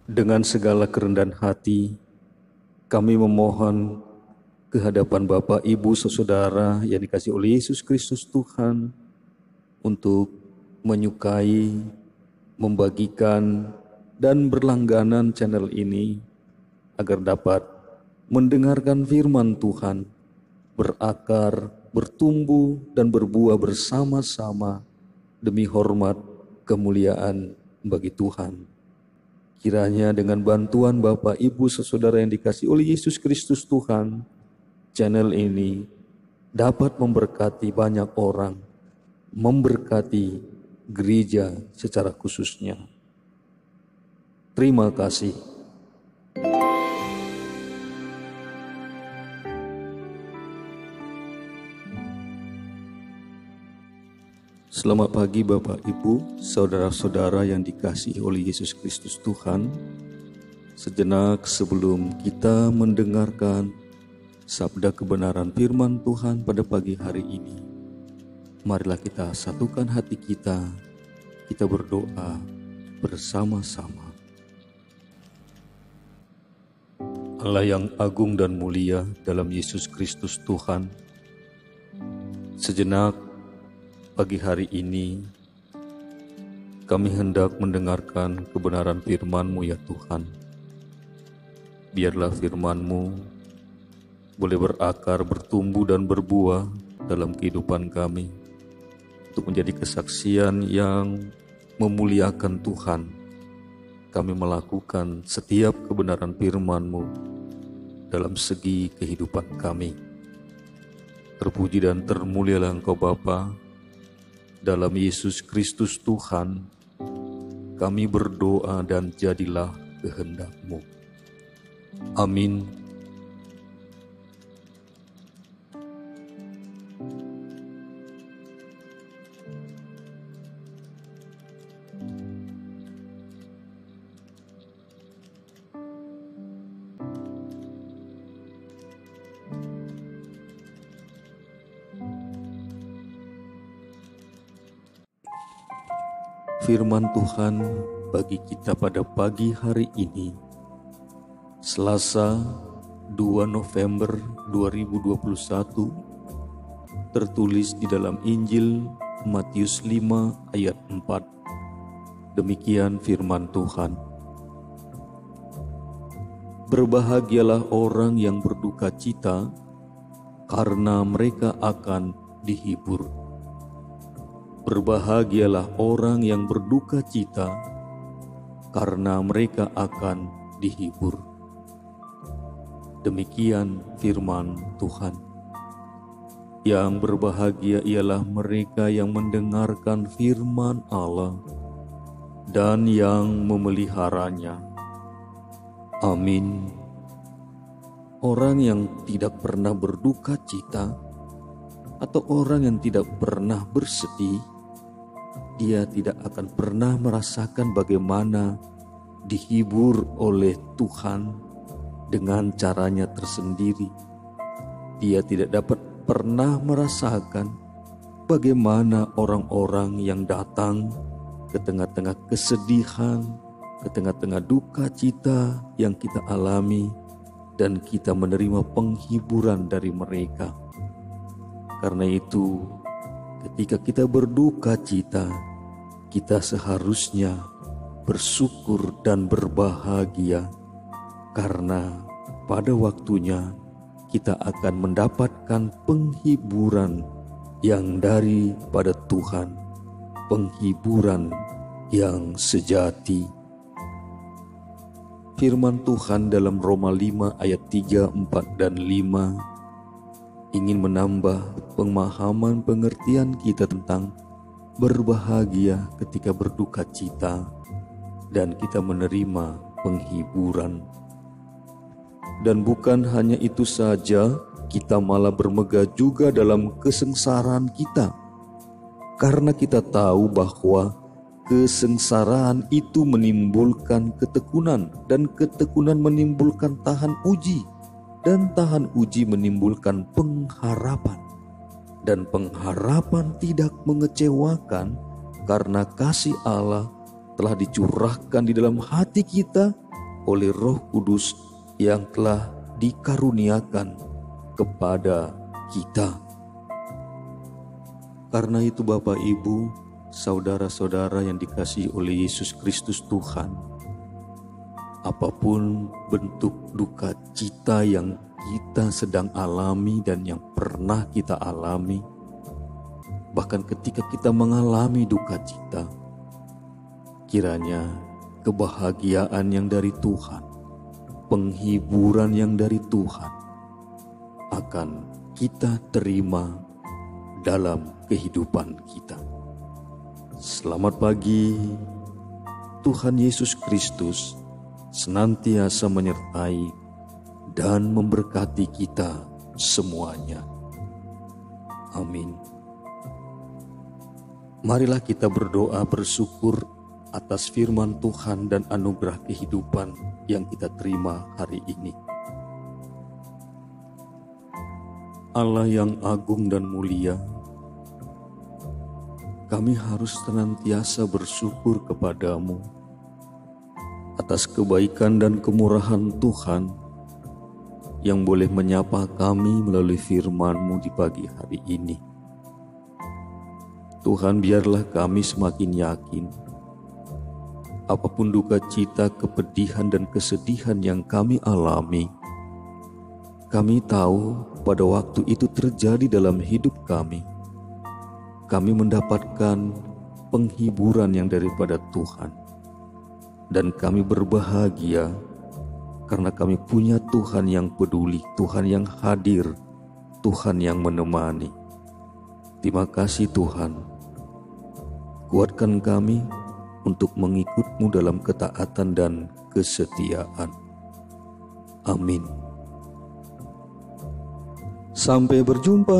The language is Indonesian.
Dengan segala kerendahan hati, kami memohon ke hadapan Bapak, Ibu, saudara yang dikasihi oleh Yesus Kristus Tuhan untuk menyukai, membagikan, dan berlangganan channel ini agar dapat mendengarkan firman Tuhan, berakar, bertumbuh, dan berbuah bersama-sama demi hormat kemuliaan bagi Tuhan. Kiranya dengan bantuan Bapak, Ibu, saudara yang dikasihi oleh Yesus Kristus Tuhan, channel ini dapat memberkati banyak orang, memberkati gereja secara khususnya. Terima kasih. Selamat pagi Bapak, Ibu, saudara-saudara yang dikasihi oleh Yesus Kristus Tuhan. Sejenak sebelum kita mendengarkan sabda kebenaran firman Tuhan pada pagi hari ini, marilah kita satukan hati kita berdoa bersama-sama. Allah yang agung dan mulia dalam Yesus Kristus Tuhan, sejenak pagi hari ini kami hendak mendengarkan kebenaran firman-Mu ya Tuhan. Biarlah firman-Mu boleh berakar, bertumbuh dan berbuah dalam kehidupan kami untuk menjadi kesaksian yang memuliakan Tuhan. Kami melakukan setiap kebenaran firman-Mu dalam segi kehidupan kami. Terpuji dan termulialah Engkau Bapa. Dalam Yesus Kristus Tuhan, kami berdoa dan jadilah kehendak-Mu. Amin. Firman Tuhan bagi kita pada pagi hari ini, Selasa 2 November 2021, tertulis di dalam Injil Matius 5 ayat 4. Demikian firman Tuhan. Berbahagialah orang yang berduka cita, karena mereka akan dihibur. Berbahagialah orang yang berduka cita, karena mereka akan dihibur. Demikian firman Tuhan. Yang berbahagia ialah mereka yang mendengarkan firman Allah dan yang memeliharanya. Amin. Orang yang tidak pernah berduka cita atau orang yang tidak pernah bersedih, dia tidak akan pernah merasakan bagaimana dihibur oleh Tuhan dengan caranya tersendiri. Dia tidak dapat pernah merasakan bagaimana orang-orang yang datang ke tengah-tengah kesedihan, ke tengah-tengah duka cita yang kita alami, dan kita menerima penghiburan dari mereka. Karena itu, ketika kita berduka cita, kita seharusnya bersyukur dan berbahagia, karena pada waktunya kita akan mendapatkan penghiburan yang daripada Tuhan, penghiburan yang sejati. Firman Tuhan dalam Roma 5 ayat 3, 4, dan 5 ingin menambah pemahaman pengertian kita tentang berbahagia ketika berduka cita dan kita menerima penghiburan. Dan bukan hanya itu saja, kita malah bermegah juga dalam kesengsaraan kita, karena kita tahu bahwa kesengsaraan itu menimbulkan ketekunan, dan ketekunan menimbulkan tahan uji, dan tahan uji menimbulkan pengharapan. Dan pengharapan tidak mengecewakan, karena kasih Allah telah dicurahkan di dalam hati kita oleh Roh Kudus yang telah dikaruniakan kepada kita. Karena itu Bapak Ibu, saudara-saudara yang dikasihi oleh Yesus Kristus Tuhan, apapun bentuk duka cita yang kita sedang alami dan yang pernah kita alami, bahkan ketika kita mengalami duka cita, kiranya kebahagiaan yang dari Tuhan, penghiburan yang dari Tuhan akan kita terima dalam kehidupan kita. Selamat pagi, Tuhan Yesus Kristus senantiasa menyertai dan memberkati kita semuanya. Amin. Marilah kita berdoa bersyukur atas firman Tuhan dan anugerah kehidupan yang kita terima hari ini. Allah yang agung dan mulia, kami harus senantiasa bersyukur kepadamu atas kebaikan dan kemurahan Tuhan yang boleh menyapa kami melalui firman-Mu di pagi hari ini. Tuhan, biarlah kami semakin yakin apapun duka cita, kepedihan dan kesedihan yang kami alami, kami tahu pada waktu itu terjadi dalam hidup kami mendapatkan penghiburan yang daripada Tuhan. Dan kami berbahagia karena kami punya Tuhan yang peduli, Tuhan yang hadir, Tuhan yang menemani. Terima kasih Tuhan. Kuatkan kami untuk mengikut-Mu dalam ketaatan dan kesetiaan. Amin. Sampai berjumpa.